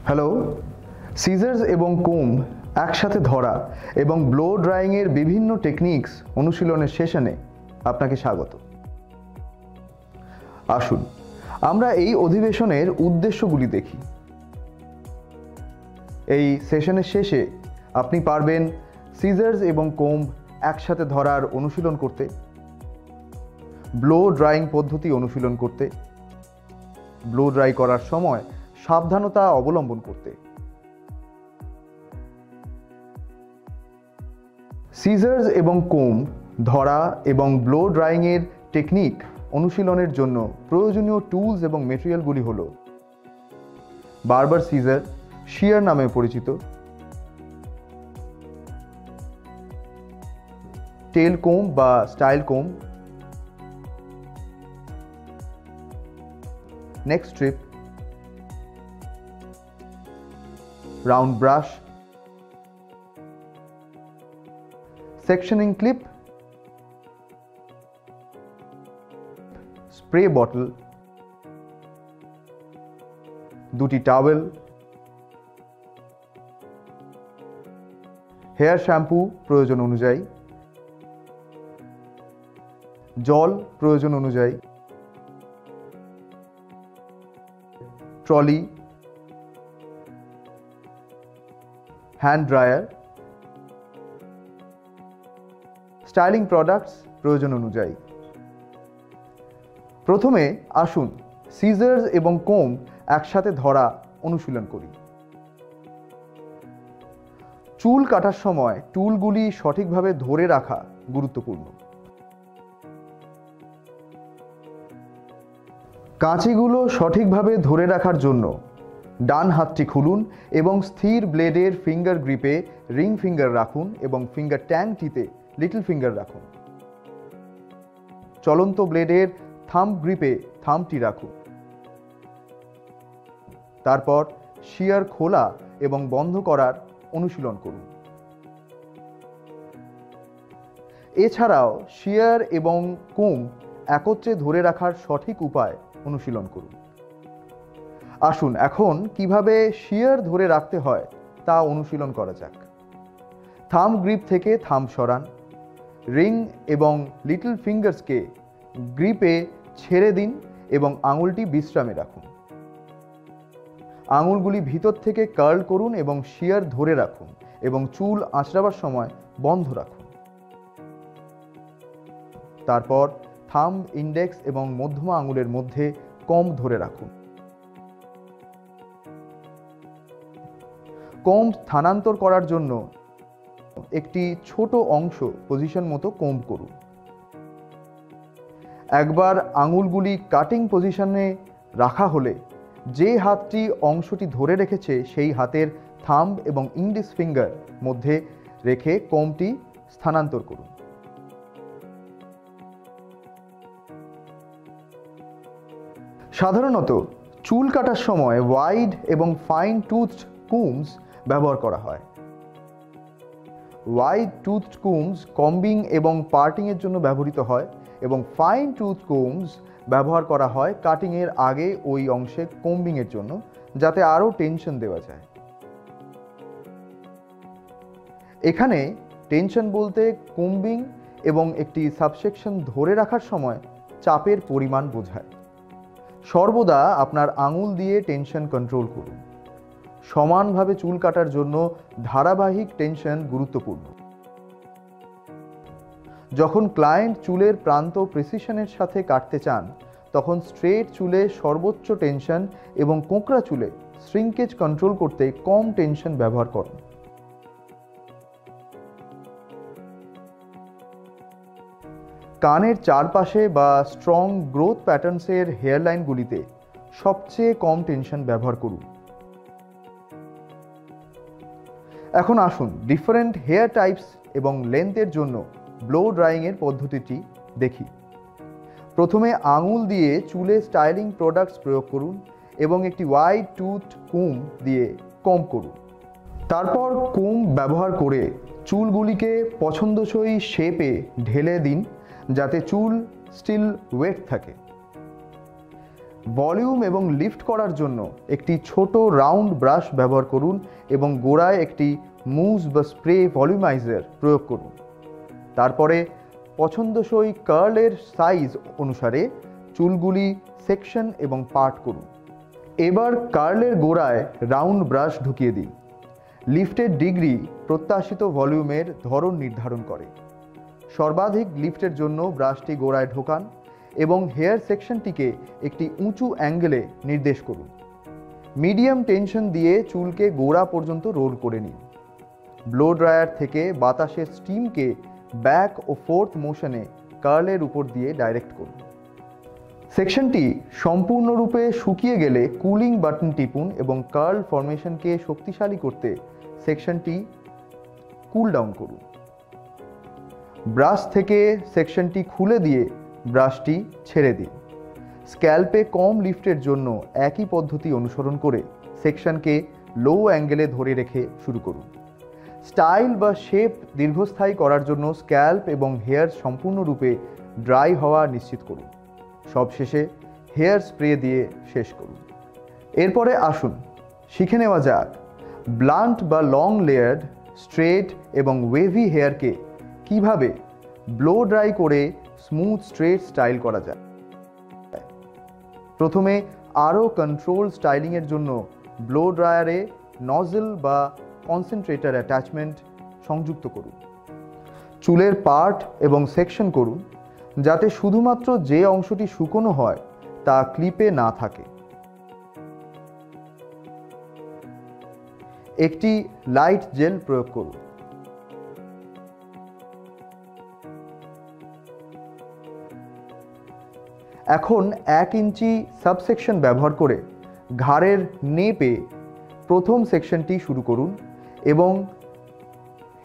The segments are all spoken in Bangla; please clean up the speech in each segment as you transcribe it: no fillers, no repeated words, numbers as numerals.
হ্যালো, সিজার্স এবং কোম্ব একসাথে ধরা এবং ব্লো ড্রাইংয়ের বিভিন্ন টেকনিক্স অনুশীলনের সেশনে আপনাকে স্বাগত। আসুন আমরা এই অধিবেশনের উদ্দেশ্যগুলি দেখি। এই সেশনের শেষে আপনি পারবেন সিজার্স এবং কোম্ব একসাথে ধরার অনুশীলন করতে, ব্লো ড্রাইং পদ্ধতি অনুশীলন করতে, ব্লো ড্রাই করার সময় সাবধানতা অবলম্বন করতে। সিজার্স এবং কোম্ব ধরা এবং ব্লো ড্রাইংয়ের টেকনিক অনুশীলনের জন্য প্রয়োজনীয় টুলস এবং মেটেরিয়ালগুলি হল বারবার সিজার, শিয়ার নামে পরিচিত, টেল কোম্ব বা style comb, neck strip, round brush, sectioning clip, spray bottle, দুটি টাওয়েল, হেয়ার শ্যাম্পু প্রয়োজন অনুযায়ী, জল প্রয়োজন অনুযায়ী, trolley, hand dryer, styling products প্রয়োজন অনুযায়ী। প্রথমে আসুন সিজার্স এবং কোম্ব একসাথে ধরা অনুশীলন করি। চুল কাটার সময় টুলগুলি সঠিকভাবে ধরে রাখা গুরুত্বপূর্ণ। কাঁচিগুলো সঠিকভাবে ধরে রাখার জন্য ডান হাতটি খুলুন এবং স্থির ব্লেডের ফিঙ্গার গ্রিপে রিং ফিঙ্গার রাখুন এবং ফিঙ্গার ট্যাংটিতে লিটল ফিঙ্গার রাখুন। চলন্ত ব্লেডের থাম্ব গ্রিপে থাম্বটি রাখুন। তারপর শিয়ার খোলা এবং বন্ধ করার অনুশীলন করুন। এছাড়াও শিয়ার এবং কোম্ব একত্রে ধরে রাখার সঠিক উপায় অনুশীলন করুন। আসুন এখন কিভাবে শিয়ার ধরে রাখতে হয় তা অনুশীলন করা যাক। থাম্ব গ্রিপ থেকে থাম্ব সরান, রিং এবং লিটল ফিঙ্গার্সকে গ্রিপে ছেড়ে দিন এবং আঙুলটি বিশ্রামে রাখুন। আঙুলগুলি ভিতর থেকে কার্ল করুন এবং শিয়ার ধরে রাখুন এবং চুল আঁচড়াবার সময় বন্ধ রাখুন। তারপর থাম্ব, ইন্ডেক্স এবং মধ্যমা আঙুলের মধ্যে কোম্ব ধরে রাখুন। কোম্ব স্থানান্তর করার জন্য একটি ছোট অংশ পজিশন মতো কোম্ব করুন। একবার আঙুলগুলি কাটিং পজিশনে রাখা হলে যে হাতটি অংশটি ধরে রেখেছে সেই হাতের থাম্ব এবং ইন্ডেক্স ফিঙ্গার মধ্যে রেখে কোম্বটি স্থানান্তর করুন। সাধারণত চুল কাটার সময় ওয়াইড এবং ফাইন টুথড কুমস ব্যবহার করা হয়। ওয়াইড টুথড কুমস কম্বিং এবং পার্টিংয়ের জন্য ব্যবহৃত হয় এবং ফাইন টুথ কুমস ব্যবহার করা হয় কাটিংয়ের আগে ওই অংশে কম্বিংয়ের জন্য, যাতে আরও টেনশন দেওয়া যায়। এখানে টেনশন বলতে কম্বিং এবং একটি সাবসেকশন ধরে রাখার সময় চাপের পরিমাণ বোঝায়। সর্বদা আপনার আঙুল দিয়ে টেনশন কন্ট্রোল করুন। সমানভাবে চুল কাটার জন্য ধারাবাহিক টেনশন গুরুত্বপূর্ণ। যখন ক্লায়েন্ট চুলের প্রান্ত প্রিসিশনের সাথে কাটতে চান তখন স্ট্রেট চুলে সর্বোচ্চ টেনশন এবং কোঁকড়া চুলে শ্রিঙ্কেজ কন্ট্রোল করতে কম টেনশন ব্যবহার করুন। কানের চারপাশে বা স্ট্রং গ্রোথ প্যাটার্নসের হেয়ারলাইনগুলিতে সবচেয়ে কম টেনশন ব্যবহার করুন। এখন আসুন ডিফারেন্ট হেয়ার টাইপস এবং লেন্থের জন্য ব্লো ড্রাইংয়ের পদ্ধতিটি দেখি। প্রথমে আঙুল দিয়ে চুলে স্টাইলিং প্রোডাক্টস প্রয়োগ করুন এবং একটি ওয়াইড টুথ কোম্ব দিয়ে কম্ব করুন। তারপর কোম্ব ব্যবহার করে চুলগুলিকে পছন্দসই শেপে ঢেলে দিন যাতে চুল স্টিল ওয়েট থাকে। ভলিউম এবং লিফট করার জন্য একটি ছোট রাউন্ড ব্রাশ ব্যবহার করুন এবং গোড়ায় একটি মুজ বা স্প্রে ভলিউমাইজার প্রয়োগ করুন। তারপরে পছন্দসই কার্লের সাইজ অনুসারে চুলগুলি সেকশন এবং পার্ট করুন। এবার কার্লের গোড়ায় রাউন্ড ব্রাশ ঢুকিয়ে দিন। লিফটের ডিগ্রি প্রত্যাশিত ভলিউমের ধরন নির্ধারণ করে। সর্বাধিক লিফটের জন্য ব্রাশটি গোড়ায় ঢোকান এবং হেয়ার সেকশনটিকে একটি উঁচু অ্যাঙ্গেলে নির্দেশ করুন। মিডিয়াম টেনশন দিয়ে চুলকে গোড়া পর্যন্ত রোল করে নিন। ব্লো ড্রায়ার থেকে বাতাসের স্টিমকে ব্যাক ও ফোর্থ মোশনে কার্লের উপর দিয়ে ডাইরেক্ট করুন। সেকশনটি সম্পূর্ণরূপে শুকিয়ে গেলে কুলিং বাটন টিপুন এবং কার্ল ফরমেশনকে শক্তিশালী করতে সেকশনটি কুল ডাউন করুন। ব্রাশ থেকে সেকশনটি খুলে দিয়ে ব্রাশটি ছেড়ে দিন। স্ক্যাল্পে কম লিফটের জন্য একই পদ্ধতি অনুসরণ করে সেকশনকে লো অ্যাঙ্গেলে ধরে রেখে শুরু করুন। স্টাইল বা শেপ দীর্ঘস্থায়ী করার জন্য স্ক্যাল্প এবং হেয়ার সম্পূর্ণরূপে ড্রাই হওয়া নিশ্চিত করুন। সবশেষে হেয়ার স্প্রে দিয়ে শেষ করুন। এরপরে আসুন শিখে নেওয়া যাক ব্লান্ট বা লং লেয়ার্ড, স্ট্রেট এবং ওয়েভি হেয়ারকে কিভাবে ব্লো ড্রাই করে স্মুথ স্ট্রেট স্টাইল করা যায়। প্রথমে আরও কন্ট্রোল স্টাইলিংয়ের জন্য ব্লো ড্রায়ারে নজল বা কনসেন্ট্রেটর অ্যাটাচমেন্ট সংযুক্ত করুন। চুলের পার্ট এবং সেকশন করুন যাতে শুধুমাত্র যে অংশটি শুকনো হয় তা ক্লিপে না থাকে। একটি লাইট জেল প্রয়োগ করুন। এখন 1 ইঞ্চি সাবসেকশন ব্যবহার করে ঘাড়ের নেপে প্রথম সেকশনটি শুরু করুন এবং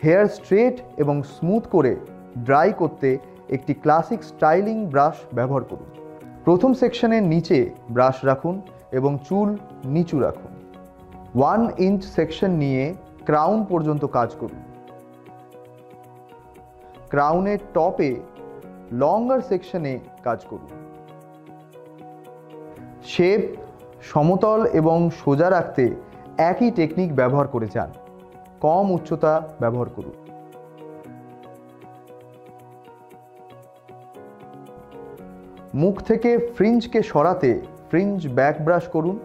হেয়ার স্ট্রেট এবং স্মুথ করে ড্রাই করতে একটি ক্লাসিক স্টাইলিং ব্রাশ ব্যবহার করুন। প্রথম সেকশনের নিচে ব্রাশ রাখুন এবং চুল নিচু রাখুন। 1 ইঞ্চ সেকশন নিয়ে ক্রাউন পর্যন্ত কাজ করুন। ক্রাউনের টপে লঙ্গার সেকশনে কাজ করুন। শেপ সমতল এবং সোজা রাখতে একই টেকনিক ব্যবহার করে যান। কম উচ্চতা ব্যবহার করুন। মুখ থেকে ফ্রিঞ্জকে সরাতে ফ্রিঞ্জ ব্যাক ব্রাশ করুন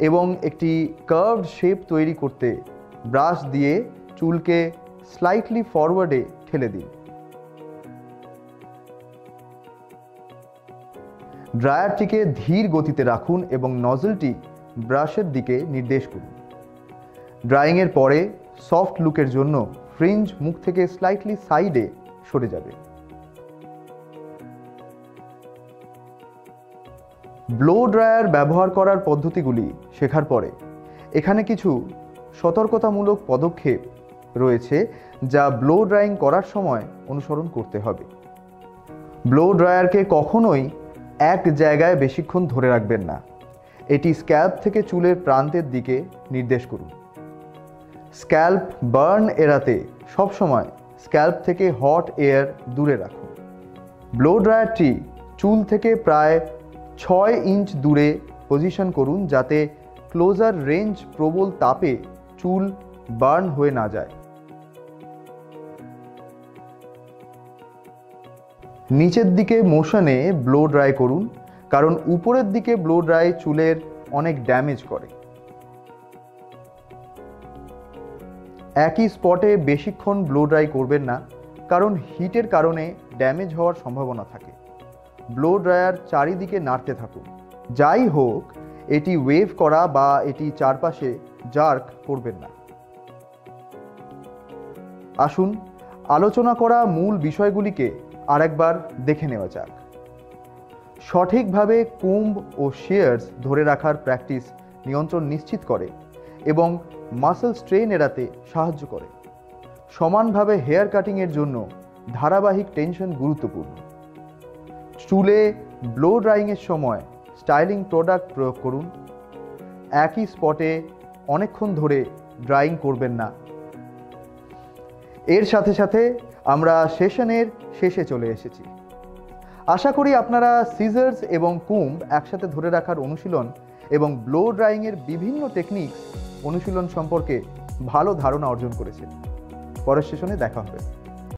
এবং একটি কার্ভড শেপ তৈরি করতে ব্রাশ দিয়ে চুলকে স্লাইটলি ফরওয়ার্ডে ঠেলে দিন। ড্রায়ারটিকে ধীর গতিতে রাখুন এবং নজলটি ব্রাশের দিকে নির্দেশ করুন। ড্রাইংয়ের পরে সফট লুকের জন্য ফ্রিঞ্জ মুখ থেকে স্লাইটলি সাইডে সরে যাবে। ব্লো ড্রায়ার ব্যবহার করার পদ্ধতিগুলি শেখার পরে এখানে কিছু সতর্কতামূলক পদক্ষেপ রয়েছে যা ব্লো ড্রাইং করার সময় অনুসরণ করতে হবে। ব্লো ড্রায়ারকে কখনোই এক জায়গায় বেশিক্ষণ ধরে রাখবেন না। এটি স্ক্যাল্প থেকে চুলের প্রান্তের দিকে নির্দেশ করুন। স্ক্যাল্প বার্ন এড়াতে সবসময় স্ক্যাল্প থেকে হট এয়ার দূরে রাখুন। ব্লো ড্রায়ারটি চুল থেকে প্রায় 6 ইঞ্চ দূরে পজিশন করুন যাতে ক্লোজার রেঞ্জ প্রবল তাপে চুল বার্ন হয়ে না যায়। নিচের দিকে মোশনে ব্লো ড্রাই করুন কারণ উপরের দিকে ব্লো ড্রাই চুলের অনেক ড্যামেজ করে। একই স্পটে বেশিক্ষণ ব্লো ড্রাই করবেন না কারণ হিটের কারণে ড্যামেজ হওয়ার সম্ভাবনা থাকে। ব্লো ড্রায়ার চারিদিকে নাড়তে থাকুন। যাই হোক, এটি ওয়েভ করা বা এটি চারপাশে জার্ক করবেন না। আসুন আলোচনা করা মূল বিষয়গুলিকে আরেকবার দেখে নেওয়া যাক। সঠিকভাবে কুম্ব ও শিয়ার্স ধরে রাখার প্র্যাকটিস নিয়ন্ত্রণ নিশ্চিত করে এবং মাসল স্ট্রেন এড়াতে সাহায্য করে। সমানভাবে হেয়ার কাটিংয়ের জন্য ধারাবাহিক টেনশন গুরুত্বপূর্ণ। চুলে ব্লো ড্রাইংয়ের সময় স্টাইলিং প্রোডাক্ট প্রয়োগ করুন। একই স্পটে অনেকক্ষণ ধরে ড্রাইং করবেন না। এর সাথে সাথে আমরা সেশনের শেষে চলে এসেছি। আশা করি আপনারা সিজার্স এবং কুম্ব একসাথে ধরে রাখার অনুশীলন এবং ব্লো ড্রাইংয়ের বিভিন্ন টেকনিক্স অনুশীলন সম্পর্কে ভালো ধারণা অর্জন করেছেন। পরের সেশনে দেখা হবে।